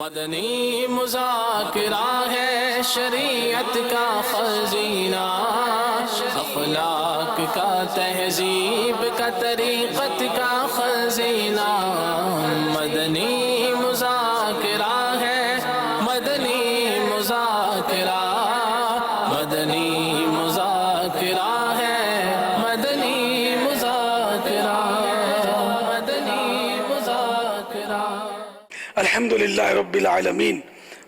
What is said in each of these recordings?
مدنی مذاکرہ ہے شریعت کا خزینہ، اخلاق کا تہذیب کا طریقت کا خزینہ، مدنی مذاکرہ ہے، مدنی مذاکرہ، مدنی مذاکرہ ہے، مدنی مذاکرہ، مدنی مذاکرہ۔ الحمدللہ رب العالمین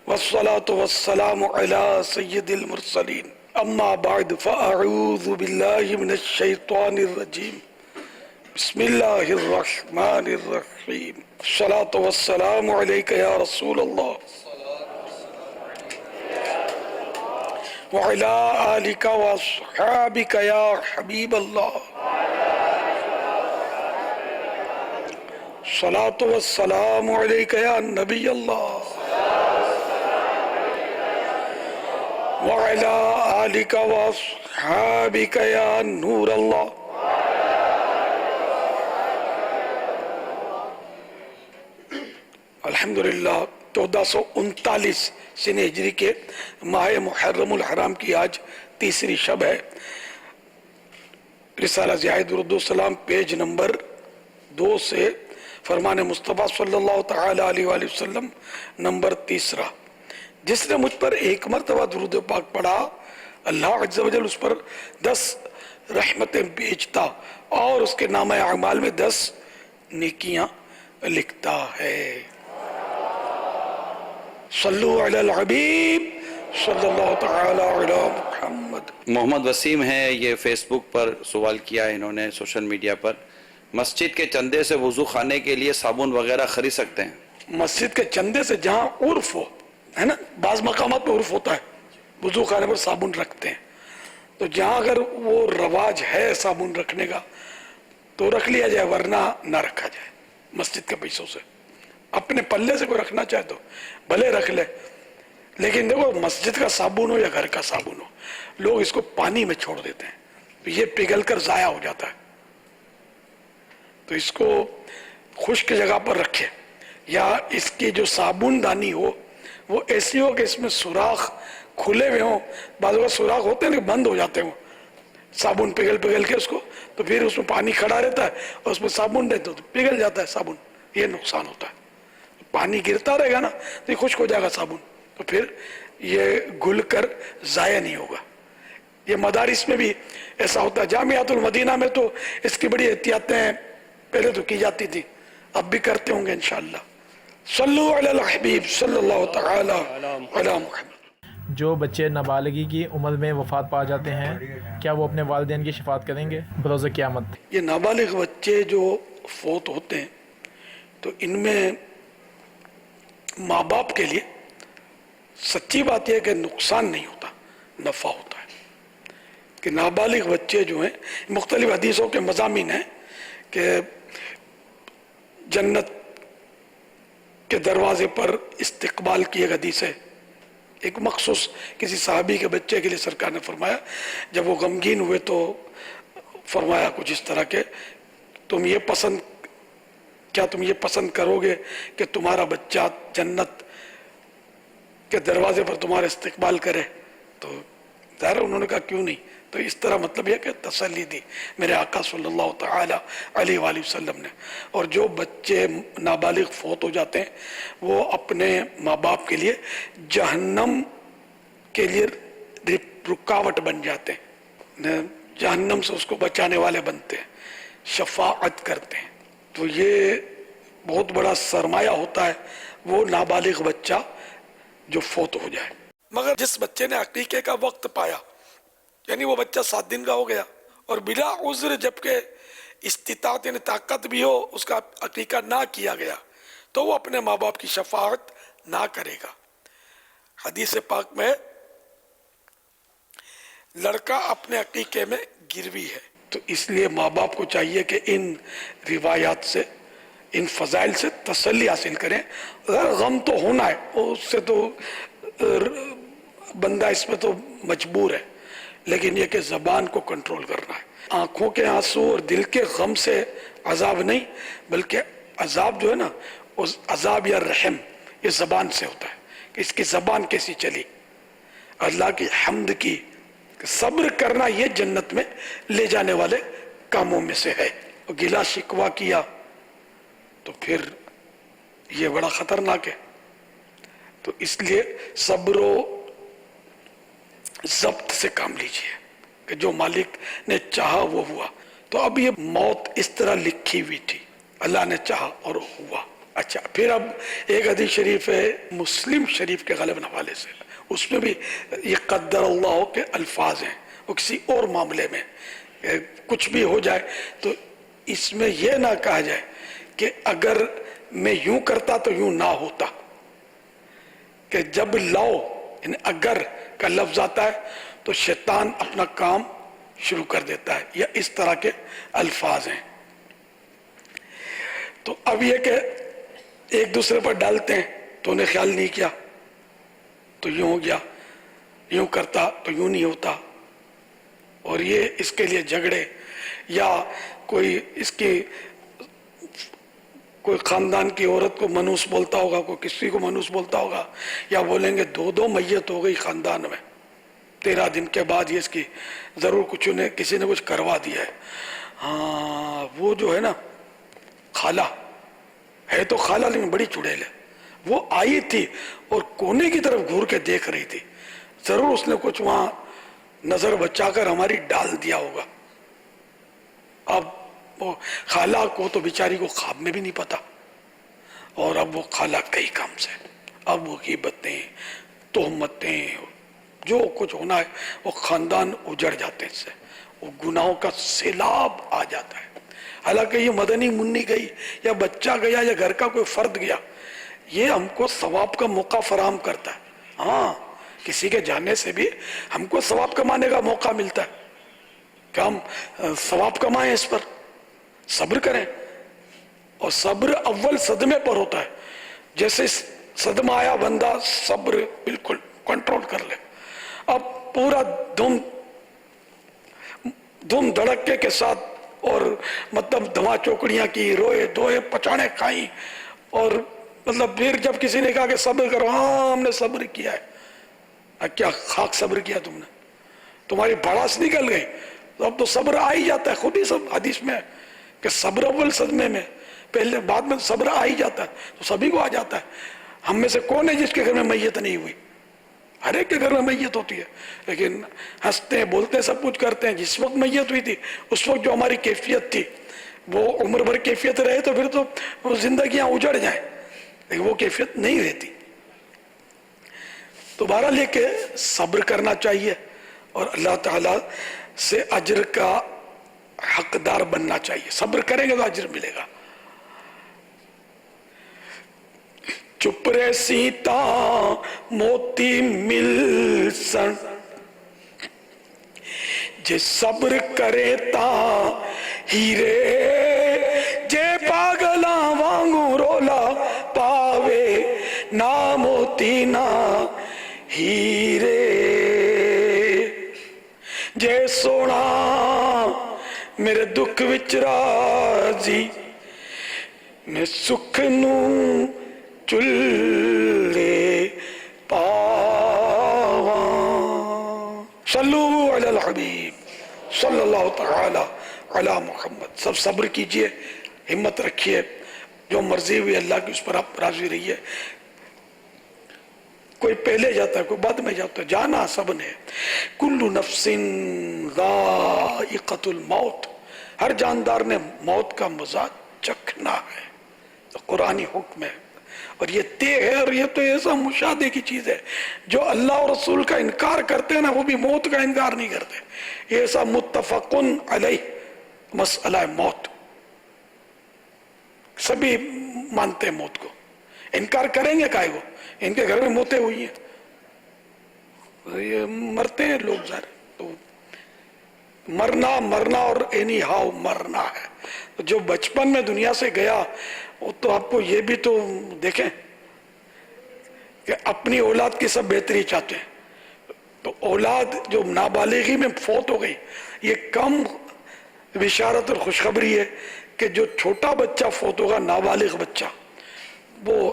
والصلاة والسلام علی سید المرسلین، اما بعد فاعوذ باللہ من الشیطان الرجیم، بسم اللہ الرحمن الرحیم، الصلاة والسلام علیکہ یا رسول اللہ وعلی آلکہ واصحابکہ یا حبیب اللہ، الصلاة والسلام علیکہ یا نبی اللہ وعلی آلکہ واصحابکہ یا نور اللہ۔ الحمدللہ 1439 سن ہجری کے ماہ محرم الحرام کی آج تیسری شب ہے۔ رسالہ ضیاء درود و سلام پیج نمبر 2 سے فرمان مصطفیٰ صلی اللہ تعالی علیہ وآلہ وسلم نمبر 3۔ جس نے مجھ پر ایک مرتبہ درود پاک پڑھا، اللہ عز و جل اس پر 10 رحمتیں بیچتا اور اس کے نامہ اعمال میں 10 نیکیاں لکھتا ہے۔ صلو علی الحبیب صلی اللہ تعالی علی محمد۔ محمد وسیم ہے، یہ فیس بک پر سوال کیا ہے انہوں نے سوشل میڈیا پر، مسجد کے چندے سے وضو خانے کے لیے صابن وغیرہ خرید سکتے ہیں؟ مسجد کے چندے سے جہاں عرف ہو، ہے نا، بعض مقامات پہ عرف ہوتا ہے وضو خانے پر صابن رکھتے ہیں، تو جہاں اگر وہ رواج ہے صابن رکھنے کا تو رکھ لیا جائے، ورنہ نہ رکھا جائے۔ مسجد کے پیسوں سے اپنے پلے سے کوئی رکھنا چاہے تو بھلے رکھ لے، لیکن دیکھو مسجد کا صابن ہو یا گھر کا صابن ہو، لوگ اس کو پانی میں چھوڑ دیتے ہیں، یہ پگھل کر ضائع ہو جاتا ہے، تو اس کو خشک جگہ پر رکھے، یا اس کی جو صابن دانی ہو وہ ایسی ہو کہ اس میں سوراخ کھلے ہوئے ہوں، بعض اوقات سوراخ ہوتے ہیں بند ہو جاتے ہوں، صابن پگھل کے اس کو، تو پھر اس میں پانی کھڑا رہتا ہے اور اس میں صابن رہتا ہے تو پگھل جاتا ہے صابن، یہ نقصان ہوتا ہے۔ پانی گرتا رہے گا نا تو یہ خشک ہو جائے گا صابن، تو پھر یہ گھل کر ضائع نہیں ہوگا۔ یہ مدارس میں بھی ایسا ہوتا ہے، جامعۃ المدینہ میں تو اس کی بڑی احتیاطیں پہلے تو کی جاتی تھی، اب بھی کرتے ہوں گے انشاءاللہ۔ صلو علی الحبیب صلی اللہ تعالی علی محمد۔ جو بچے نابالغی کی عمر میں وفات پا جاتے ہیں، کیا وہ اپنے والدین کی شفاعت کریں گے بروز قیامت؟ یہ نابالغ بچے جو فوت ہوتے ہیں تو ان میں ماں باپ کے لیے سچی بات یہ ہے کہ نقصان نہیں ہوتا، نفع ہوتا ہے، کہ نابالغ بچے جو ہیں، مختلف حدیثوں کے مضامین ہیں کہ جنت کے دروازے پر استقبال کی ایک حدیث ہے، ایک مخصوص کسی صحابی کے بچے کے لیے سرکار نے فرمایا، جب وہ غمگین ہوئے تو فرمایا کچھ اس طرح کے، کیا تم یہ پسند کرو گے کہ تمہارا بچہ جنت کے دروازے پر تمہارا استقبال کرے؟ تو ظاہر انہوں نے کہا کیوں نہیں، تو اس طرح مطلب یہ کہ تسلی دی میرے آقا صلی اللہ تعالی علیہ وآلہ وسلم نے۔ اور جو بچے نابالغ فوت ہو جاتے ہیں وہ اپنے ماں باپ کے لیے جہنم کے لیے رکاوٹ بن جاتے ہیں، جہنم سے اس کو بچانے والے بنتے ہیں، شفاعت کرتے ہیں، تو یہ بہت بڑا سرمایہ ہوتا ہے وہ نابالغ بچہ جو فوت ہو جائے۔ مگر جس بچے نے عقیقے کا وقت پایا، یعنی وہ بچہ 7 دن کا ہو گیا اور بلا عذر جبکہ استطاعت یعنی طاقت بھی ہو اس کا عقیقہ نہ کیا گیا، تو وہ اپنے ماں باپ کی شفاعت نہ کرے گا۔ حدیث پاک میں لڑکا اپنے عقیقے میں گروی ہے، تو اس لیے ماں باپ کو چاہیے کہ ان روایات سے، ان فضائل سے تسلی حاصل کریں۔ غم تو ہونا ہے، اس سے تو بندہ اس میں تو مجبور ہے، لیکن یہ کہ زبان کو کنٹرول کرنا ہے۔ آنکھوں کے آنسو اور دل کے غم سے عذاب نہیں، بلکہ عذاب جو ہے نا، اس عذاب یا رحم یہ زبان سے ہوتا ہے کہ اس کی زبان کیسی چلی، اللہ کی حمد کی، صبر کرنا یہ جنت میں لے جانے والے کاموں میں سے ہے۔ گلا شکوہ کیا تو پھر یہ بڑا خطرناک ہے۔ تو اس لیے صبر و ضبط سے کام لیجئے کہ جو مالک نے چاہا وہ ہوا۔ تو اب یہ موت اس طرح لکھی ہوئی تھی، اللہ نے چاہا اور ہوا۔ اچھا، پھر اب ایک حدیث شریف ہے مسلم شریف کے غالباً حوالے سے، اس میں بھی یہ قدر اللہ کے الفاظ ہیں۔ وہ کسی اور معاملے میں کچھ بھی ہو جائے تو اس میں یہ نہ کہا جائے کہ اگر میں یوں کرتا تو یوں نہ ہوتا، کہ جب لاؤ یعنی اگر کا لفظ آتا ہے تو شیطان اپنا کام شروع کر دیتا ہے، یا اس طرح کے الفاظ ہیں۔ تو اب یہ کہ ایک دوسرے پر ڈالتے ہیں تو انہیں خیال نہیں کیا تو یوں ہو گیا، یوں کرتا تو یوں نہیں ہوتا، اور یہ اس کے لیے جھگڑے، یا کوئی اس کی کوئی خاندان کی عورت کو منوس بولتا ہوگا، کوئی کسی کو منوس بولتا ہوگا، یا بولیں گے 2 میت ہو گئی خاندان میں 13 دن کے بعد، یہ اس کی ضرور کسی نے کچھ کروا دیا ہے۔ ہاں وہ جو ہے نا خالہ ہے تو خالہ لیکن بڑی چڑیل ہے، وہ آئی تھی اور کونے کی طرف گھور کے دیکھ رہی تھی، ضرور اس نے کچھ وہاں نظر بچا کر ہماری ڈال دیا ہوگا۔ اب وہ خالہ کو تو بیچاری کو خواب میں بھی نہیں پتا، اور اب وہ خالہ کئی کام سے، اب وہ غیبتیں، تہمتیں، جو کچھ ہونا ہے وہ خاندان اجڑ جاتے ہیں، اس سے وہ گناہوں کا سیلاب آ جاتا ہے۔ حالانکہ یہ مدنی منی گئی یا بچہ گیا یا گھر کا کوئی فرد گیا، یہ ہم کو ثواب کا موقع فراہم کرتا ہے۔ ہاں کسی کے جانے سے بھی ہم کو ثواب کمانے کا موقع ملتا ہے کہ ہم ثواب کمائیں، اس پر صبر کریں، اور صبر اول صدمے پر ہوتا ہے۔ جیسے صدمہ آیا بندہ صبر بالکل کنٹرول کر لے، اب پورا دھوم دھڑکے کے ساتھ، اور مطلب دھواں چوکڑیاں کی، روئے دوئے پچاڑے کھائیں، اور مطلب پھر جب کسی نے کہا کہ صبر کرو، ہاں ہم نے صبر کیا ہے، کیا خاک صبر کیا تم نے، تمہاری بھڑاس نکل گئی، تو اب تو صبر آ ہی جاتا ہے، خود ہی سب حدیث میں کہ صبر اول صدمے میں، پہلے بعد میں صبر آ ہی جاتا ہے، تو سبھی کو آ جاتا ہے۔ ہم میں سے کون ہے جس کے گھر میں میت نہیں ہوئی؟ ہر ایک کے گھر میں میت ہوتی ہے، لیکن ہنستے ہیں بولتے ہیں سب کچھ کرتے ہیں۔ جس وقت میت ہوئی تھی اس وقت جو ہماری کیفیت تھی وہ عمر بھر کیفیت رہے تو پھر تو وہ زندگیاں اجڑ جائیں، لیکن وہ کیفیت نہیں رہتی۔ تو بہرحال لے کے صبر کرنا چاہیے، اور اللہ تعالیٰ سے اجر کا حقدار بننا چاہیے۔ صبر کریں گے تو اجر ملے گا۔ چپ رہ سیتا موتی مل سن، جے صبر کرے تا ہیرے، جے پاگلاں وانگوں رولا پاوے، نہ موتی نہ ہیرے، جے سونا میرے دکھ وچ راضی، میں سکھ نوں چلے پاواں۔ صلو علی الحبیب صلی اللہ تعالی علی محمد۔ سب صبر کیجئے، ہمت رکھیے، جو مرضی ہوئی اللہ کی اس پر آپ راضی رہیے۔ کوئی پہلے جاتا ہے کوئی بعد میں جاتا ہے، جانا سب نے۔ کل نفس ذائقۃ الموت، ہر جاندار نے موت کا مزہ چکھنا ہے، تو قرآنی حکم ہے، اور یہ طے ہے، اور یہ تو ایسا مشاہدے کی چیز ہے۔ جو اللہ اور رسول کا انکار کرتے ہیں نا وہ بھی موت کا انکار نہیں کرتے، یہ ایسا متفق علیہ مسئلہ ہے موت، سبھی مانتے ہیں موت کو، انکار کریں گے کائے کو؟ ان کے گھر میں موتیں ہوئی ہیں، یہ مرتے ہیں لوگ ظاہر، تو مرنا اور اینی ہاؤ مرنا ہے۔ جو بچپن میں دنیا سے گیا وہ تو آپ کو یہ بھی تو دیکھیں کہ اپنی اولاد کی سب بہتری چاہتے ہیں، تو اولاد جو نابالغی میں فوت ہو گئی یہ کم بشارت اور خوشخبری ہے کہ جو چھوٹا بچہ فوت ہوگا، نابالغ بچہ، وہ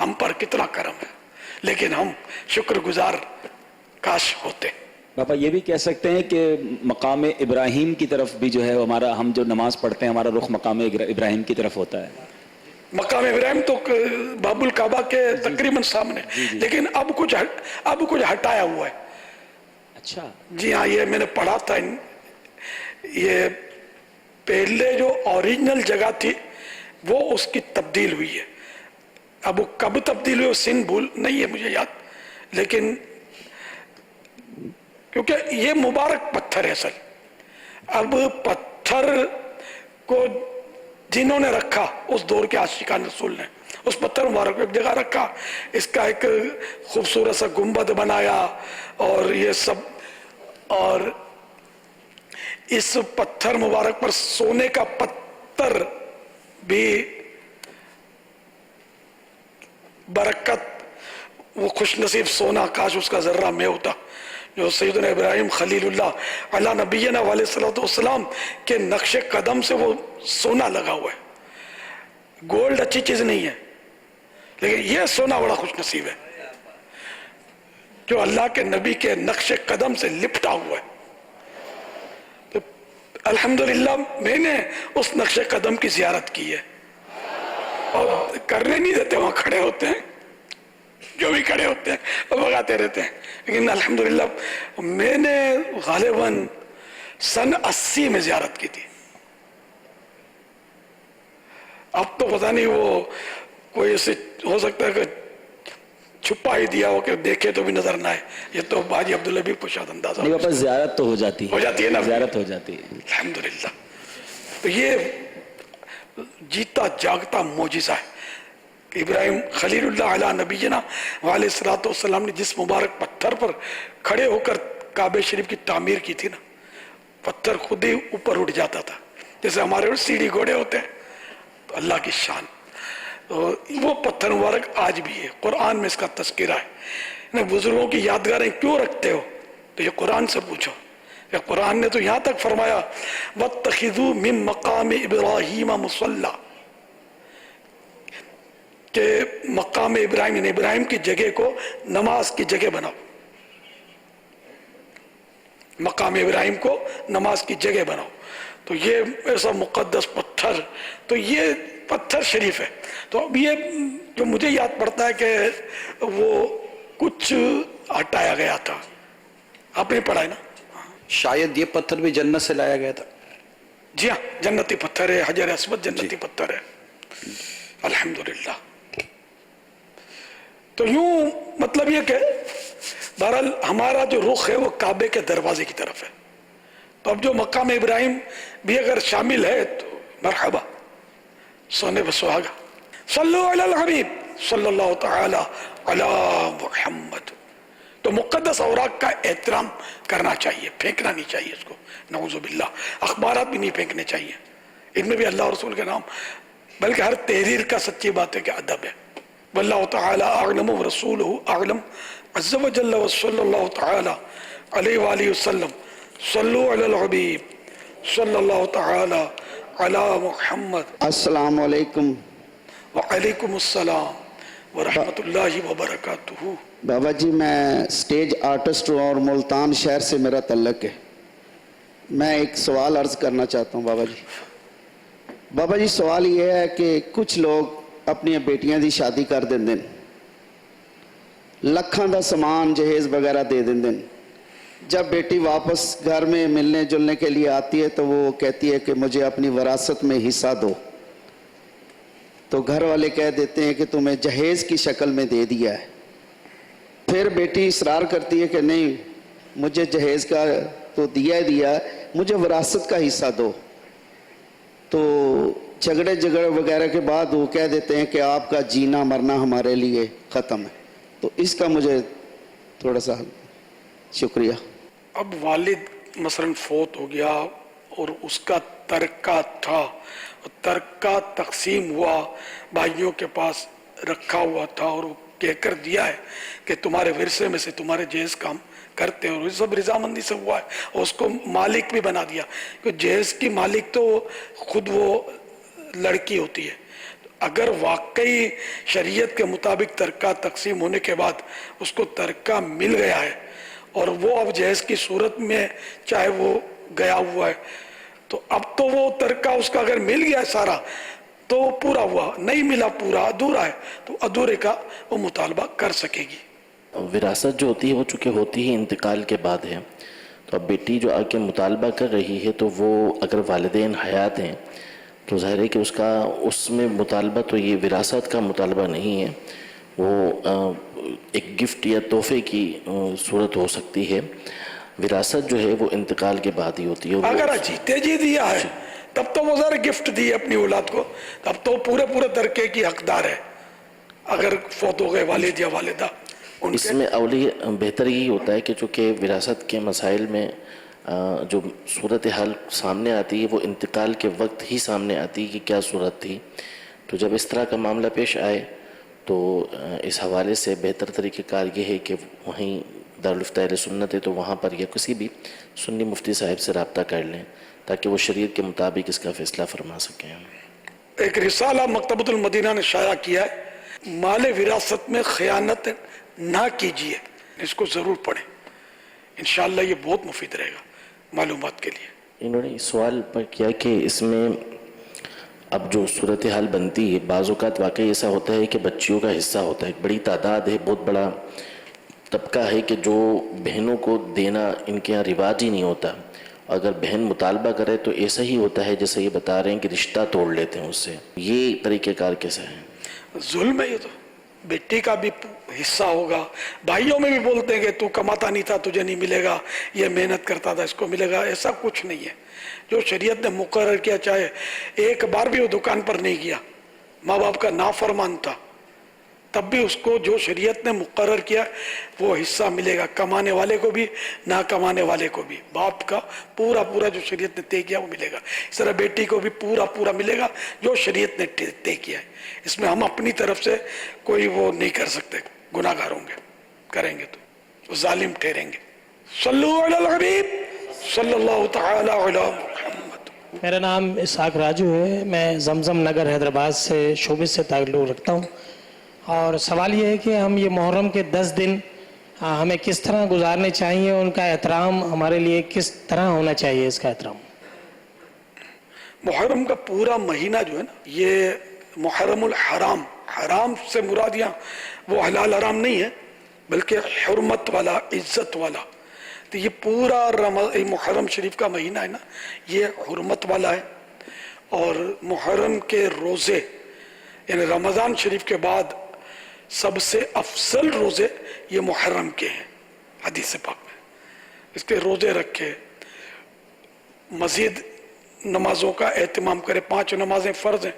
ہم پر کتنا کرم ہے، لیکن ہم شکر گزار کاش ہوتے. باپا یہ بھی کہہ سکتے ہیں کہ مقام ابراہیم کی طرف بھی جو ہے ہم جو نماز پڑھتے ہیں ہمارا رخ مقام ابراہیم کی طرف ہوتا ہے. مقام ابراہیم تو باب الکعبہ کے تقریباً سامنے، لیکن اب کچھ ہٹایا ہوا ہے. اچھا جی ہاں، یہ میں نے پڑھا تھا. یہ پہلے جو اوریجنل جگہ تھی وہ اس کی تبدیل ہوئی ہے. اب وہ کب تبدیل ہوئی سن بھول نہیں ہے مجھے یاد، لیکن کیونکہ یہ مبارک پتھر ہے اصل. اب پتھر کو جنہوں نے رکھا اس دور کے عاشقان رسول نے اس پتھر مبارک کو ایک جگہ رکھا، اس کا ایک خوبصورت سا گنبد بنایا اور یہ سب، اور اس پتھر مبارک پر سونے کا پتھر بھی برکت، وہ خوش نصیب سونا، کاش اس کا ذرہ میں ہوتا جو سیدنا ابراہیم خلیل اللہ علی نبینا علیہ الصلوۃ والسلام کے نقش قدم سے وہ سونا لگا ہوا ہے. گولڈ اچھی چیز نہیں ہے، لیکن یہ سونا بڑا خوش نصیب ہے جو اللہ کے نبی کے نقش قدم سے لپٹا ہوا ہے. تو الحمدللہ میں نے اس نقش قدم کی زیارت کی ہے، اور کرنے نہیں دیتے، وہاں کھڑے ہوتے ہیں، جو بھی کھڑے ہوتے ہیں وہ بگاتے رہتے ہیں. لیکن الحمدللہ میں نے غالباً سن 80 میں زیارت کی تھی. اب تو پتہ نہیں وہ کوئی اسے ہو سکتا ہے کہ چھپا ہی دیا ہو کہ دیکھے تو بھی نظر نہ آئے. یہ تو باجی عبداللہ بھی پوشاد اندازہ نہیں باپا زیارت تو ہو جاتی ہے نا، زیارت ہو جاتی ہے الحمدللہ. تو یہ جیتا جاگتا معجزہ ہے. ابراہیم خلیل اللہ علی نبینا علیہ الصلوۃ والسلام نے جس مبارک پتھر پر کھڑے ہو کر کعبہ شریف کی تعمیر کی تھی نا، پتھر خود ہی اوپر اٹھ جاتا تھا جیسے ہمارے سیڑھی گھوڑے ہوتے ہیں. تو اللہ کی شان، وہ پتھر مبارک آج بھی ہے. قرآن میں اس کا تذکرہ ہے. بزرگوں کی یادگاریں کیوں رکھتے ہو؟ تو یہ قرآن سے پوچھو. کہ قرآن نے تو یہاں تک فرمایا وَاتَّخِذُوا مِن مَقَامِ إِبْرَاهِيمَ مُصَلَّى، کہ مقام ابراہیم یعنی ابراہیم کی جگہ کو نماز کی جگہ بناؤ. مقام ابراہیم کو نماز کی جگہ بناؤ. تو یہ ایسا مقدس پتھر، تو یہ پتھر شریف ہے. تو اب یہ جو مجھے یاد پڑتا ہے کہ وہ کچھ ہٹایا گیا تھا. آپ نے پڑھا ہے نا؟ شاید یہ پتھر بھی جنت سے لایا گیا تھا. جی ہاں، جنتی پتھر ہے. حجر اسود جنتی پتھر ہے الحمدللہ. تو یوں مطلب یہ کہ بہرحال ہمارا جو رخ ہے وہ کعبے کے دروازے کی طرف ہے. تو اب جو مقام ابراہیم بھی اگر شامل ہے تو مرحبا، سونے بسواگا. صلو علی الحبیب صلی اللہ تعالی علی محمد. تو مقدس اوراق کا احترام کرنا چاہیے، پھینکنا نہیں چاہیے اس کو، نعوذ باللہ. اخبارات بھی نہیں پھینکنے چاہیے، ان میں بھی اللہ رسول کے نام، بلکہ ہر تحریر کا سچی بات ہے کہ ادب ہے. واللہ تعالی اعلم ورسولہ اعلم عز وجل وصلی اللہ تعالی علیہ وآلہ وسلم. صلو علی الحبیب صلی اللہ تعالی علی محمد. السلام علیکم. وعلیکم السلام ورحمۃ اللہ وبرکاتہ. بابا جی میں سٹیج آرٹسٹ ہوں اور ملتان شہر سے میرا تعلق ہے. میں ایک سوال عرض کرنا چاہتا ہوں بابا جی. بابا جی سوال یہ ہے کہ کچھ لوگ اپنی بیٹیاں دی شادی کر دیں، لکھاں دا سامان جہیز وغیرہ دے دیں. جب بیٹی واپس گھر میں ملنے جلنے کے لیے آتی ہے تو وہ کہتی ہے کہ مجھے اپنی وراثت میں حصہ دو. تو گھر والے کہہ دیتے ہیں کہ تمہیں جہیز کی شکل میں دے دیا ہے. پھر بیٹی اصرار کرتی ہے کہ نہیں، مجھے جہیز کا تو دیا ہی دیا ہے، مجھے وراثت کا حصہ دو. تو جھگڑے وغیرہ کے بعد وہ کہہ دیتے ہیں کہ آپ کا جینا مرنا ہمارے لیے ختم ہے. تو اس کا مجھے تھوڑا سا شکریہ. اب والد مثلا فوت ہو گیا اور اس کا ترکہ تھا، ترکہ تقسیم ہوا، بھائیوں کے پاس رکھا ہوا تھا اور وہ کہہ کر دیا ہے کہ تمہارے ورثے میں سے تمہارے جہیز کام کرتے ہیں، اور سب رضامندی سے ہوا ہے. اور اس کو مالک بھی بنا دیا کہ جہیز کی مالک تو خود وہ لڑکی ہوتی ہے. اگر واقعی شریعت کے مطابق ترکہ تقسیم ہونے کے بعد اس کو ترکہ مل گیا ہے اور وہ اب جہیز کی صورت میں چاہے وہ گیا ہوا ہے تو اب تو وہ ترکہ اس کا اگر مل گیا ہے سارا تو پورا ہوا، نہیں ملا پورا ادھورا ہے تو ادھورے کا وہ مطالبہ کر سکے گی۔ وراثت جو ہوتی ہے وہ چونکہ ہوتی ہی انتقال کے بعد ہے، تو اب بیٹی جو آ کے مطالبہ کر رہی ہے تو وہ اگر والدین حیات ہیں تو ظاہر ہے کہ اس میں مطالبہ تو یہ وراثت کا مطالبہ نہیں ہے، وہ ایک گفٹ یا تحفے کی صورت ہو سکتی ہے۔ وراثت جو ہے وہ انتقال کے بعد ہی ہوتی ہے۔ اگر جیتے جی دیا ہے تب تو وہ ذرا گفٹ دی اپنی اولاد کو، تب تو پورے ترکے کی حقدار ہے۔ اگر فوت ہو گئے والد یا والدہ اس میں اولی بہتر یہی ہوتا ہے کہ چونکہ وراثت کے مسائل میں جو صورتحال سامنے آتی ہے وہ انتقال کے وقت ہی سامنے آتی ہے کہ کیا صورت تھی، تو جب اس طرح کا معاملہ پیش آئے تو اس حوالے سے بہتر طریقہ کار یہ ہے کہ وہیں دارالفتہ اہل سنت ہے تو وہاں پر یا کسی بھی سنی مفتی صاحب سے رابطہ کر لیں تاکہ وہ شریعت کے مطابق اس کا فیصلہ فرما سکیں۔ ایک رسالہ مکتبۃ المدینہ نے شائع کیا ہے، مال وراثت میں خیانت نہ کیجیے، اس کو ضرور پڑھیں، انشاءاللہ یہ بہت مفید رہے گا معلومات کے لیے۔ انہوں نے سوال پر کیا کہ اس میں اب جو صورتحال بنتی ہے بعض اوقات واقعی ایسا ہوتا ہے کہ بچیوں کا حصہ ہوتا ہے، ایک بڑی تعداد ہے، بہت بڑا طبقہ ہے کہ جو بہنوں کو دینا ان کے یہاں رواج ہی نہیں ہوتا، اگر بہن مطالبہ کرے تو ایسا ہی ہوتا ہے جیسے یہ بتا رہے ہیں کہ رشتہ توڑ لیتے ہیں اس سے، یہ طریقہ کار کیسا ہے؟ ظلم ہے یہ تو، بیٹی کا بھی حصہ ہوگا، بھائیوں میں بھی بولتے ہیں کہ تو کماتا نہیں تھا تجھے نہیں ملے گا، یہ محنت کرتا تھا اس کو ملے گا، ایسا کچھ نہیں ہے۔ جو شریعت نے مقرر کیا، چاہے ایک بار بھی وہ دکان پر نہیں گیا، ماں باپ کا نافرمان تھا، تب بھی اس کو جو شریعت نے مقرر کیا وہ حصہ ملے گا، کمانے والے کو بھی نہ کمانے والے کو بھی، باپ کا پورا جو شریعت نے طے کیا وہ ملے گا، اس طرح بیٹی کو بھی پورا ملے گا جو شریعت نے طے کیا ہے۔ اس میں ہم اپنی طرف سے کوئی وہ نہیں کر سکتے، گناہ گار ہوں گے، کریں گے تو ظالم ٹھہریں گے۔ صلو علی الحبیب صلی اللہ تعالی علی محمد۔ میرا نام اسحاق راجو ہے، میں زمزم نگر حیدرآباد سے شعبے سے تعلق رکھتا ہوں، اور سوال یہ ہے کہ ہم یہ محرم کے 10 دن ہمیں کس طرح گزارنے چاہیے، ان کا احترام ہمارے لیے کس طرح ہونا چاہیے؟ اس کا احترام محرم کا پورا مہینہ جو ہے نا، یہ محرم الحرام، حرام سے مراد یہاں وہ حلال حرام نہیں ہے بلکہ حرمت والا، عزت والا، تو یہ پورا محرم شریف کا مہینہ ہے نا یہ حرمت والا ہے۔ اور محرم کے روزے یعنی رمضان شریف کے بعد سب سے افضل روزے یہ محرم کے ہیں، حدیث پاک میں اس کے روزے رکھے، مزید نمازوں کا اہتمام کرے، 5 نمازیں فرض ہیں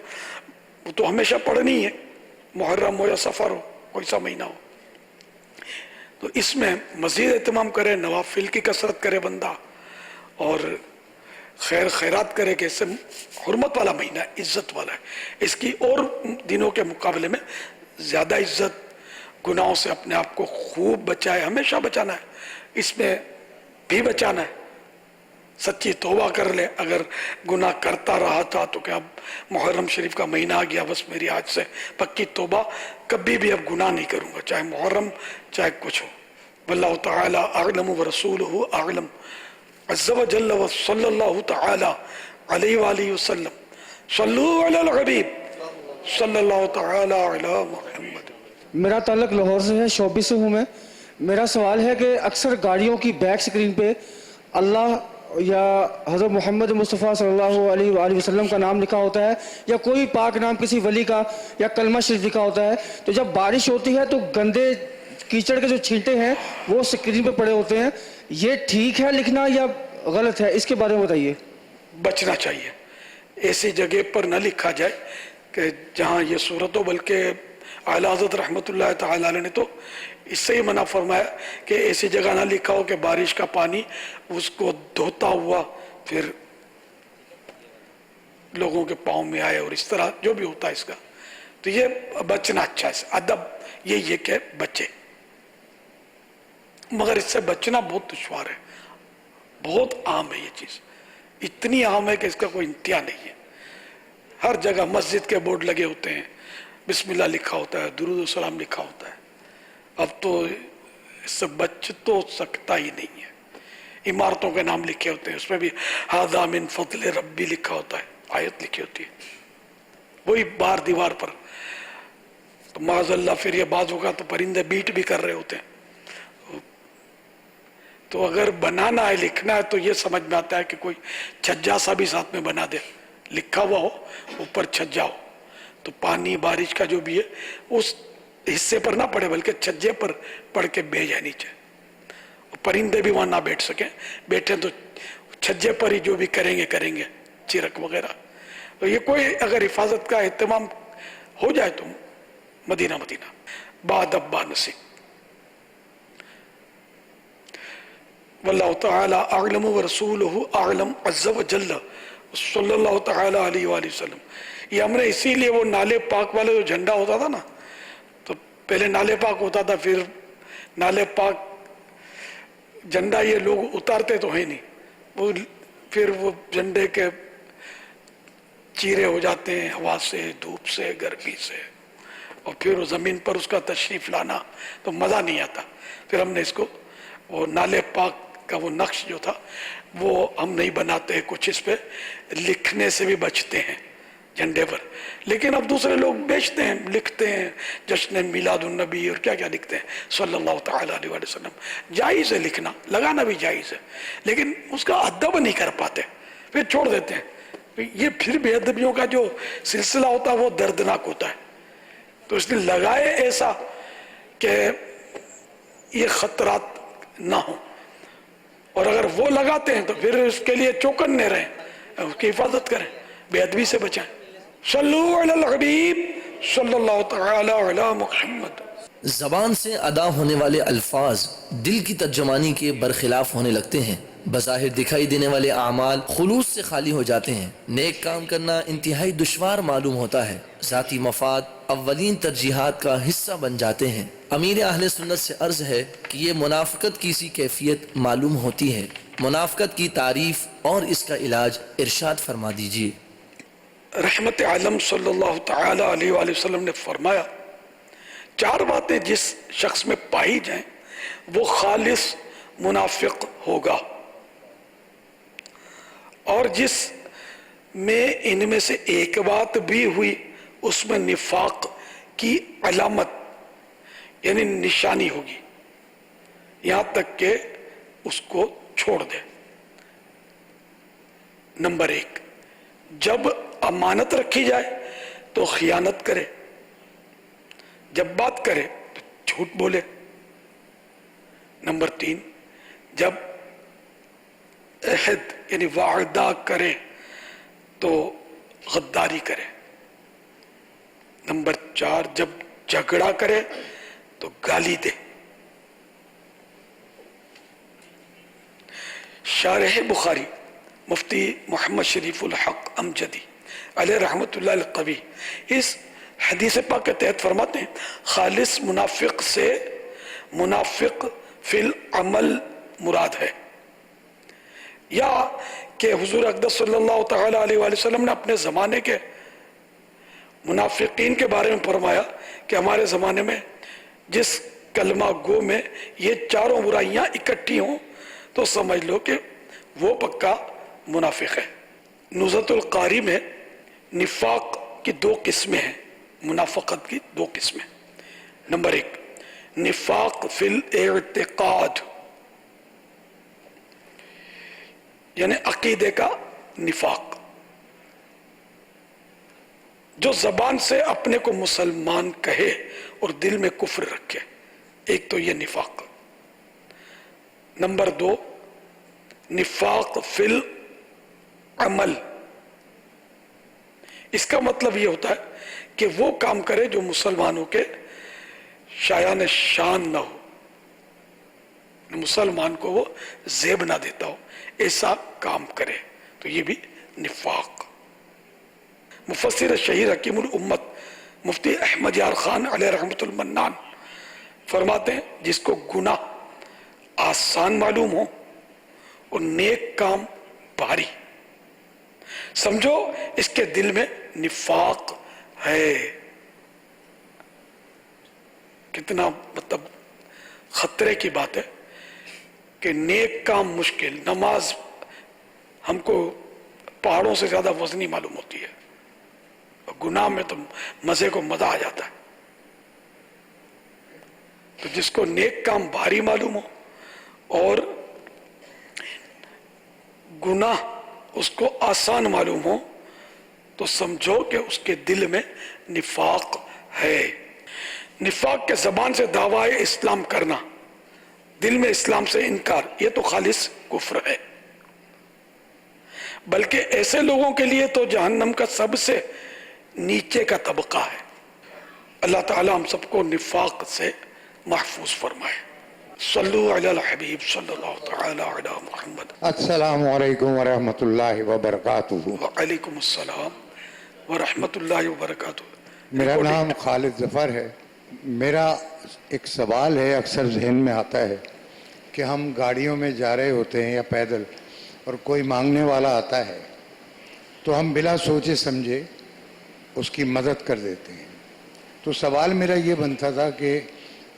وہ تو ہمیشہ پڑھنی ہے، محرم ہو یا سفر ہو، کوئی سا مہینہ ہو، تو اس میں مزید اہتمام کرے، نوافل کی کثرت کرے بندہ، اور خیرات کرے کہ اس سے حرمت والا مہینہ ہے، عزت والا ہے، اس کی اور دنوں کے مقابلے میں زیادہ عزت، گناہوں سے اپنے آپ کو خوب بچائے، ہمیشہ بچانا ہے، اس میں بھی بچانا ہے، سچی توبہ کر لے، اگر گناہ کرتا رہا تھا تو کہ اب محرم شریف کا مہینہ آ گیا، بس میری آج سے پکی توبہ، کبھی بھی اب گناہ نہیں کروں گا، چاہے محرم چاہے کچھ ہو۔ واللہ تعالی اعلم ورسولہ اعلم عز و جل و صلی اللہ تعالی علیہ وآلہ وسلم صلو علی الحبیب صلی اللہ تعالی علی محمد۔ میرا تعلق لاہور سے ہے، شعبے سے ہوں میں۔ میرا سوال ہے کہ اکثر گاڑیوں کی بیک سکرین پہ اللہ یا حضرت محمد مصطفیٰ صلی اللہ علیہ وآلہ وسلم کا نام لکھا ہوتا ہے، یا کوئی پاک نام کسی ولی کا یا کلمہ شریف لکھا ہوتا ہے، تو جب بارش ہوتی ہے تو گندے کیچڑ کے جو چھینٹے ہیں وہ سکرین پہ پڑے ہوتے ہیں، یہ ٹھیک ہے لکھنا یا غلط ہے؟ اس کے بارے میں بتائیے۔ بچنا چاہیے، ایسی جگہ پر نہ لکھا جائے کہ جہاں یہ صورت ہو، بلکہ اعلیٰ حضرت رحمت اللہ تعالی علیہ نے تو اس سے ہی منع فرمایا کہ ایسی جگہ نہ لکھا ہو کہ بارش کا پانی اس کو دھوتا ہوا پھر لوگوں کے پاؤں میں آئے، اور اس طرح جو بھی ہوتا ہے اس کا، تو یہ بچنا اچھا ہے، ادب یہ کہ بچے، مگر اس سے بچنا بہت دشوار ہے، بہت عام ہے یہ چیز، اتنی عام ہے کہ اس کا کوئی انتہا نہیں ہے۔ ہر جگہ مسجد کے بورڈ لگے ہوتے ہیں، بسم اللہ لکھا ہوتا ہے، درود و سلام لکھا ہوتا ہے. اب تو اس سے بچ تو سکتا ہی نہیں ہے. عمارتوں کے نام لکھے ہوتے ہیں، اس میں بھی ھذا من فضل ربی لکھا ہوتا ہے، آیت لکھی ہوتی ہے وہی باہر دیوار پر. تو معاذ اللہ پھر یہ بعض ہوگا تو پرندے بیٹ بھی کر رہے ہوتے ہیں. تو اگر بنانا ہے، لکھنا ہے، تو یہ سمجھ میں آتا ہے کہ کوئی چھجا سا بھی ساتھ میں بنا دے، لکھا ہوا ہو اوپر چھجا ہو، تو پانی بارش کا جو بھی ہے اس حصے پر نہ پڑے بلکہ چھجے پر پڑھ کے بھیج جائے نیچے. پرندے بھی وہاں نہ بیٹھ سکیں، بیٹھیں تو چھجے پر ہی جو بھی کریں گے چرک وغیرہ. تو یہ کوئی اگر حفاظت کا اہتمام ہو جائے تو مدینہ بعد ابا نصیب. واللہ تعالی اعلم ورسولہ اعلم عز وجل صلی اللہ تعالی علیہ وآلہ وسلم. یہ ہم نے اسی لیے وہ نالے پاک والا جو جھنڈا ہوتا تھا نا، تو پہلے نالے پاک ہوتا تھا، پھر نالے پاک جھنڈا یہ لوگ اتارتے تو ہے نہیں، وہ پھر وہ جھنڈے کے چیرے ہو جاتے ہیں ہوا سے، دھوپ سے، گرمی سے، اور پھر زمین پر اس کا تشریف لانا تو مزہ نہیں آتا. پھر ہم نے اس کو وہ نالے پاک کا وہ نقش جو تھا وہ ہم نہیں بناتے، کچھ اس پہ لکھنے سے بھی بچتے ہیں جھنڈے پر. لیکن اب دوسرے لوگ بیچتے ہیں، لکھتے ہیں جشن میلاد النبی اور کیا کیا لکھتے ہیں صلی اللہ تعالیٰ علیہ وسلم. جائز ہے لکھنا، لگانا بھی جائز ہے، لیکن اس کا ادب نہیں کر پاتے، پھر چھوڑ دیتے ہیں. یہ پھر بے ادبیوں کا جو سلسلہ ہوتا ہے وہ دردناک ہوتا ہے. تو اس لیے لگائے ایسا کہ یہ خطرات نہ ہوں، اور اگر وہ لگاتے ہیں تو پھر اس کے لیے چوکنے رہیں، اس کی حفاظت کریں، بے ادبی سے بچائیں. صلو علی الحبیب صلی اللہ تعالی علی محمد. زبان سے ادا ہونے والے الفاظ دل کی ترجمانی کے برخلاف ہونے لگتے ہیں. بظاہر دکھائی دینے والے اعمال خلوص سے خالی ہو جاتے ہیں. نیک کام کرنا انتہائی دشوار معلوم ہوتا ہے. ذاتی مفاد اولین ترجیحات کا حصہ بن جاتے ہیں. امیر اہل سنت سے عرض ہے کہ یہ منافقت کی سی کیفیت معلوم ہوتی ہے. منافقت کی تعریف اور اس کا علاج ارشاد فرما دیجیے. رحمت عالم صلی اللہ تعالی علیہ وآلہ وسلم نے فرمایا، 4 باتیں جس شخص میں پائی جائیں وہ خالص منافق ہوگا، اور جس میں ان میں سے ایک بات بھی ہوئی اس میں نفاق کی علامت یعنی نشانی ہوگی، یہاں تک کہ اس کو چھوڑ دے. نمبر 1، جب امانت رکھی جائے تو خیانت کرے، جب بات کرے تو جھوٹ بولے. نمبر 3، جب عہد یعنی وعدہ کرے تو غداری کرے. نمبر 4، جب جھگڑا کرے تو گالی دے. شارح بخاری مفتی محمد شریف الحق امجدی علیہ رحمت اللہ القوی اس حدیث پاک کے تحت فرماتے ہیں، خالص منافق سے منافق فی العمل مراد ہے، یا کہ حضور اقدس صلی اللہ تعالی علیہ وآلہ وسلم نے اپنے زمانے کے منافقین کے بارے میں فرمایا کہ ہمارے زمانے میں جس کلمہ گو میں یہ 4 برائیاں اکٹھی ہوں تو سمجھ لو کہ وہ پکا منافق ہے. نزہۃ القاری میں نفاق کی 2 قسمیں ہیں، منافقت کی 2 قسمیں. نمبر 1، نفاق فی الاعتقاد یعنی عقیدے کا نفاق، جو زبان سے اپنے کو مسلمان کہے اور دل میں کفر رکھے، ایک تو یہ نفاق. نمبر 2، نفاق فی العمل، اس کا مطلب یہ ہوتا ہے کہ وہ کام کرے جو مسلمانوں کے شایان شان نہ ہو، مسلمان کو وہ زیب نہ دیتا ہو، ایسا کام کرے، تو یہ بھی نفاق. مفسر شہیر حکیم الامت مفتی احمد یار خان علیہ رحمت المنان فرماتے ہیں، جس کو گناہ آسان معلوم ہو اور نیک کام بھاری، سمجھو اس کے دل میں نفاق ہے. کتنا مطلب خطرے کی بات ہے کہ نیک کام مشکل، نماز ہم کو پہاڑوں سے زیادہ وزنی معلوم ہوتی ہے، گناہ میں تو مزے کو مزہ آ جاتا ہے. تو جس کو نیک کام بھاری معلوم ہو اور گناہ اس کو آسان معلوم ہو تو سمجھو کہ اس کے دل میں نفاق ہے. نفاق کے زبان سے دعویٰ اسلام کرنا، دل میں اسلام سے انکار، یہ تو خالص کفر ہے. بلکہ ایسے لوگوں کے لیے تو جہنم کا سب سے نیچے کا طبقہ ہے. اللہ تعالی ہم سب کو نفاق سے محفوظ فرمائے. صلو علی الحبیب صلی اللہ تعالی علی محمد. السلام علیکم ورحمۃ اللہ وبرکاتہ. وعلیکم السلام ورحمۃ اللہ وبرکاتہ. میرا نام خالد ظفر ہے. میرا ایک سوال ہے، اکثر ذہن میں آتا ہے کہ ہم گاڑیوں میں جا رہے ہوتے ہیں یا پیدل، اور کوئی مانگنے والا آتا ہے تو ہم بلا سوچے سمجھے اس کی مدد کر دیتے ہیں. تو سوال میرا یہ بنتا تھا کہ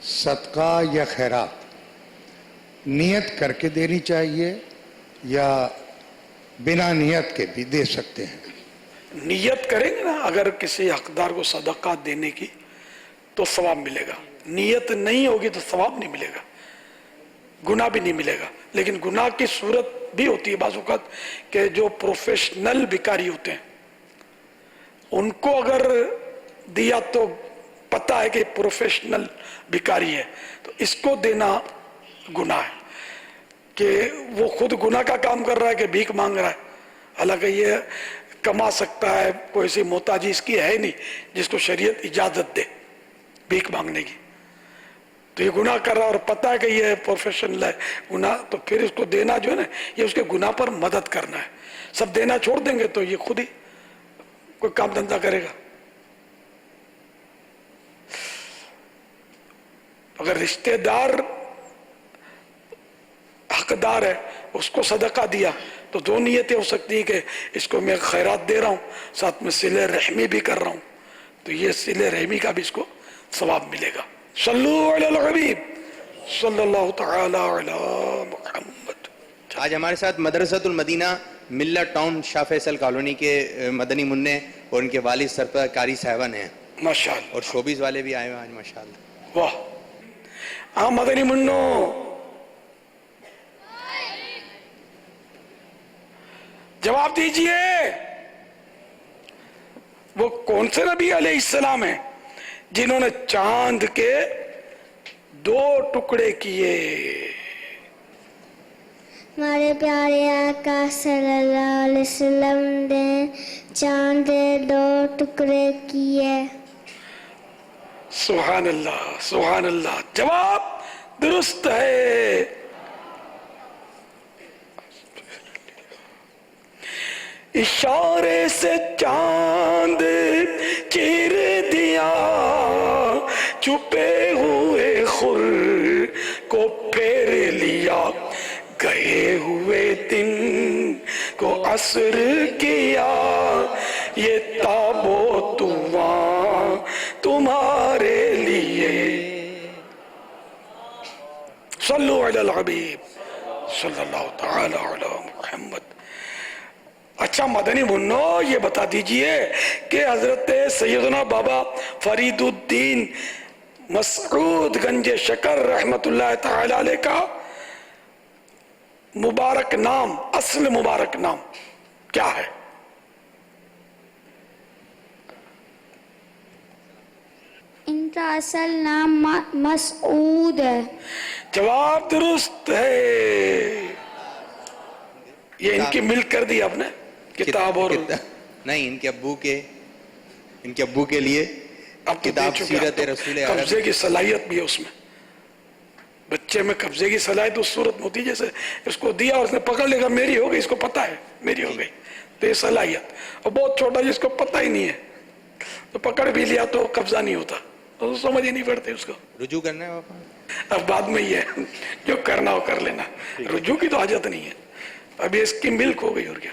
صدقہ یا خیرات نیت کر کے دینی چاہیے یا بنا نیت کے بھی دے سکتے ہیں؟ نیت کریں گے نا، اگر کسی حقدار کو صدقہ دینے کی تو ثواب ملے گا. نیت نہیں ہوگی تو ثواب نہیں ملے گا، گناہ بھی نہیں ملے گا. لیکن گناہ کی صورت بھی ہوتی ہے بعض اوقات کہ جو پروفیشنل بھکاری ہوتے ہیں ان کو اگر دیا تو پتا ہے کہ پروفیشنل بھکاری ہے تو اس کو دینا گناہ ہے، کہ وہ خود گناہ کا کام کر رہا ہے کہ بھیک مانگ رہا ہے، حالانکہ یہ کما سکتا ہے، کوئی سی محتاجی اس کی ہے نہیں جس کو شریعت اجازت دے بھیک مانگنے کی. تو یہ گناہ کر رہا ہے اور پتا ہے کہ یہ پروفیشنل ہے گناہ، تو پھر اس کو دینا جو ہے نا یہ اس کے گناہ پر مدد کرنا ہے. سب دینا چھوڑ دیں گے تو یہ خود ہی کوئی کام دھندا کرے گا. اگر رشتہ دار حقدار ہے اس کو صدقہ دیا تو دو نیتیں ہو سکتی ہیں کہ اس کو میں خیرات دے رہا ہوں ساتھ میں صلہ رحمی بھی کر رہا ہوں، تو یہ صلہ رحمی کا بھی اس کو ثواب ملے گا. صلو علی الحبیب صلی اللہ تعالی علی محمد. آج ہمارے ساتھ مدرسۃ المدینہ ملت ٹاؤن شاہ فیصل کالونی کے مدنی منع اور ان کے والد سرپرست قاری صاحبان ہیں ماشاءاللہ، اور شوبیز والے بھی آئے ہوئے آج ماشاءاللہ. واہ. ہاں مدنی منو جواب دیجئے، وہ کون سے نبی علیہ السلام ہیں جنہوں نے چاند کے 2 ٹکڑے کیے؟ ہمارے پیارے آقا صلی اللہ علیہ وسلم نے چاند کے 2 ٹکڑے کیے. سبحان اللہ سبحان اللہ. جواب درست ہے. اشارے سے چاند چیر دیا، چھپے ہوئے خور کو پھیر لیا، گئے ہوئے دن کو عصر کیا، یہ تابوت وہاں تمہارے لیے. صلو علی الحبیب صلی اللہ تعالی علی محمد. اچھا مدنی منو یہ بتا دیجئے کہ حضرت سیدنا بابا فرید الدین مسعود گنج شکر رحمت اللہ تعالی علیہ کا مبارک نام، اصل مبارک نام کیا ہے؟ ان کا اصل نام مسعود ہے. جواب درست ہے. یہ ان کی ملک کر دی آپ نے کتاب اور نہیں، ان کے ابو کے لیے اب کتاب سیرت رسول قبضے کی صلاحیت بھی ہے اس میں. بچے میں قبضے کی صلاحیت اس صورت میں ہوتی جیسے اس کو دیا اور اس نے پکڑ لے گا میری ہو گئی، اس کو پتا ہے میری ہو گئی، تو یہ صلاحیت. اور بہت چھوٹا جس کو پتا ہی نہیں ہے تو پکڑ بھی لیا تو قبضہ نہیں ہوتا، تو سمجھ ہی نہیں پڑتے اس کو. رجوع کرنا ہے اب بعد میں یہ ہے جو کرنا ہو کر لینا، رجوع کی تو حاجت نہیں ہے، ابھی اس کی ملک ہو گئی. اور کیا.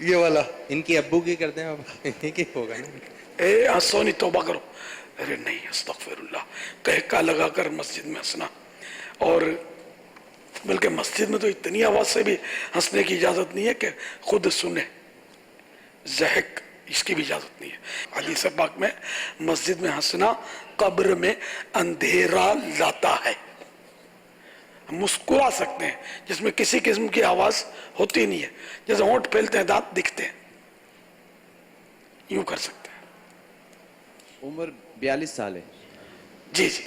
یہ والا ان کی ابو کی کرتے ہیں آپ ایک ہی ہوگا نا. اے ہنسو نہیں, توبہ کرو. ارے نہیں, استغفر اللہ. کہکا لگا کر مسجد میں ہنسنا, اور بلکہ مسجد میں تو اتنی آواز سے بھی ہنسنے کی اجازت نہیں ہے کہ خود سنے. زہق اس کی بھی اجازت نہیں ہے. حدیث پاک میں مسجد میں ہنسنا قبر میں اندھیرا لاتا ہے. ہم مسکرا سکتے ہیں جس میں کسی قسم کی آواز ہوتی نہیں ہے, جیسے ہونٹ پھیلتے ہیں دانت دکھتے ہیں, یوں کر سکتے ہیں. عمر 42 سال ہے. جی جی,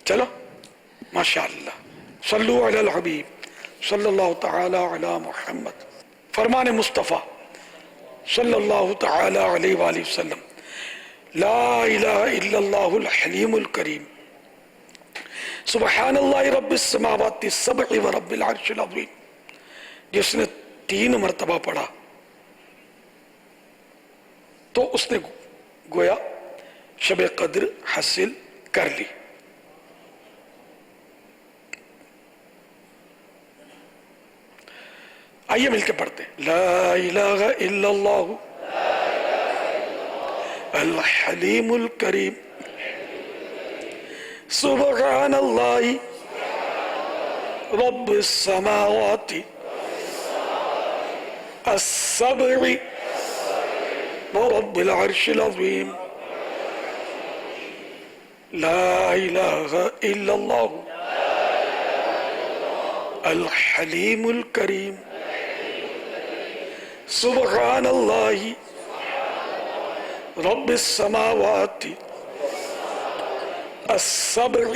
چلو ماشاءاللہ. صلو علی الحبیب صلی اللہ تعالی علی محمد. فرمان مصطفیٰ صلی اللہ تعالی علیہ وآلہ وسلم, لا الہ الا اللہ الحلیم الکریم, سبحان اللہ رب السماوات السبع و رب العرش العظیم. جس نے 3 مرتبہ پڑھا تو اس نے گویا شب قدر حاصل کر لی. آئیے مل کے پڑھتے ہیں. لا الہ الا اللہ الحلیم الکریم, سبحان اللہ رب السماوات السبع ورب العرش العظیم. لا الہ الا اللہ الحلیم الکریم, سبحان اللہ رب السماوات السبع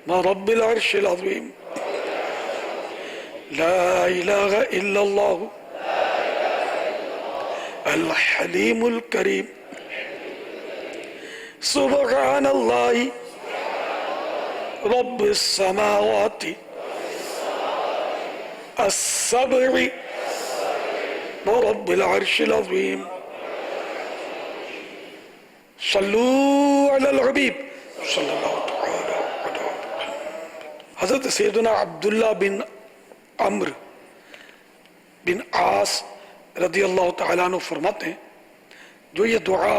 ورب العرش العظیم. لا الہ الا اللہ الحلیم الکریم, سبحان اللہ رب السماوات السبع ورب العرش العظیم. صلو علی الحبیب صلی اللہ تعالی علیہ وسلم. حضرت سیدنا عبداللہ بن عمرو بن عاص رضی اللہ تعالیٰ عنہ فرماتے ہیں, جو یہ دعا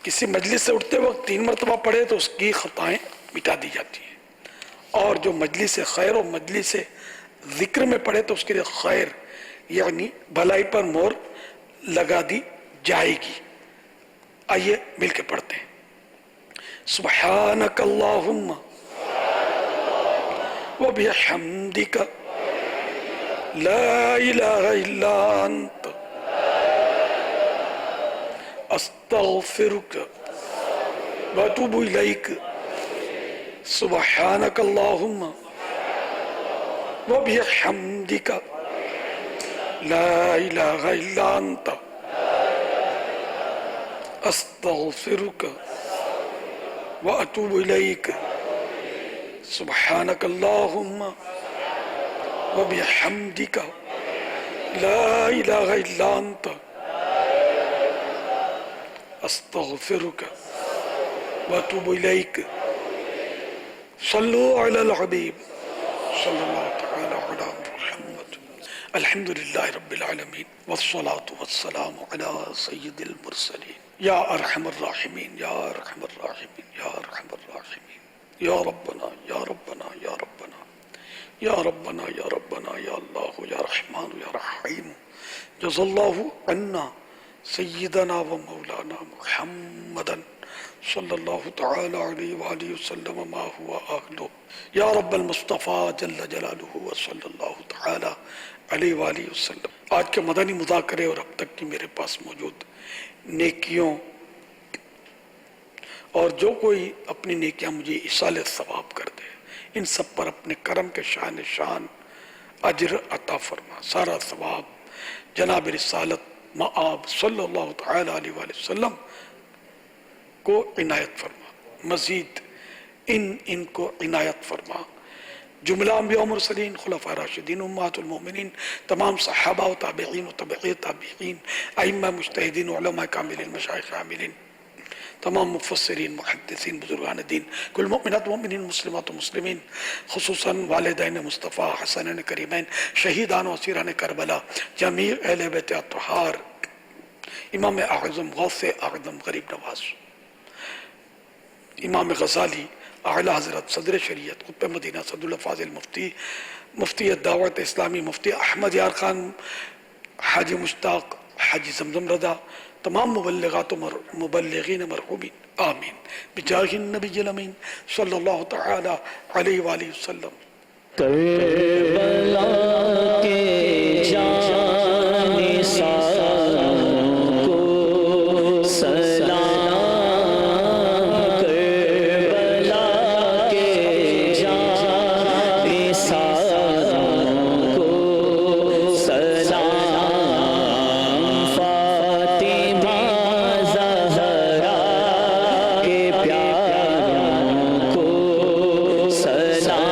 کسی مجلس سے اٹھتے وقت 3 مرتبہ پڑھے تو اس کی خطائیں مٹا دی جاتی ہیں, اور جو مجلس خیر و مجلس ذکر میں پڑھے تو اس کے لیے خیر یعنی بھلائی پر مہر لگا دی جائے گی. آئیے مل کے پڑھتے ہیں. سبحانک اللہم وبحمدک لا الہ الا انت استغفرک واتوب الیک. سبحانک اللہم وبحمدک لا الہ الا انت استغفرک واتوب الیک. سبحانک اللہم وبحمدک لا الہ الا انت استغفرک واتوب الیک. صلو علی الحبیب صلی اللہ تعالی علی محمد. الحمدللہ رب العالمین والصلاة والسلام علی سید المرسلین. یا ارحم الراحمین یا ارحم الراحمین یا ارحم الراحمین. یا ربنا یا ربنا یا ربنا یا ربنا یا ربنا یا اللہ یا رحمان یا رحیم. جزا اللہ عنا سیدنا و مولانا محمدا صلی اللہ تعالی علیہ وآلہ وسلم ما ہوا اہلو. یا رب المصطفیٰ جل جلالہ و صلی اللہ تعالی علیہ وآلہ وسلم. آج کے مدنی مذاکرے اور اب تک کی میرے پاس موجود نیکیوں اور جو کوئی اپنی نیکیاں مجھے ایصال ثواب کر دے, ان سب پر اپنے کرم کے شان اجر عطا فرما. سارا ثواب جناب رسالت مآب صلی اللہ تعالی علیہ وآلہ وسلم کو عنایت فرما. مزید ان کو عنایت فرما. جملہ انبیاء و مرسلین, خلفاء راشدین, امہات المومنین, تمام صحابہ و تابعین و تابعی تابعین, ائمہ مجتہدین, علماء کاملین, مشائخ عاملین, تمام مفسرین محدثین بزرگان دین کل مؤمنات مومنین مسلمات و مسلمین خصوصاً والدین مصطفیٰ حسنین کریمین شہیدان و اسیران کربلا جمیع اہل بیت اطہار امام اعظم غوث اعظم غریب نواز امام غزالی اعلیٰ حضرت صدر شریعت قطب مدینہ صد اللہ فاضل مفتی دعوت اسلامی مفتی احمد یار خان حاجی مشتاق حاجی زمزم رضا تمام مبلغات و مبلغین مرحومین آمین بجاہ النبی الامین صلی اللہ تعالی علیہ وآلہ وسلم. کربلا کے جان ساروں کو سلام، کربلا کے جان ساروں کو سلام، فاطمہ زہرا کے پیاروں کو سلام،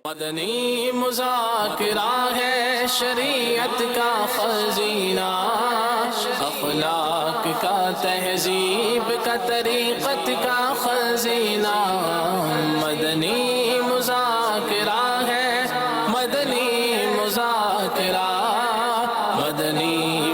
مدنی مذاکرہ ہے شریعت کا خزینہ، اخلاق کا تہذیب کا طریقت کا خزینہ، مدنی مذاکرہ ہے، مدنی مذاکرہ، مدنی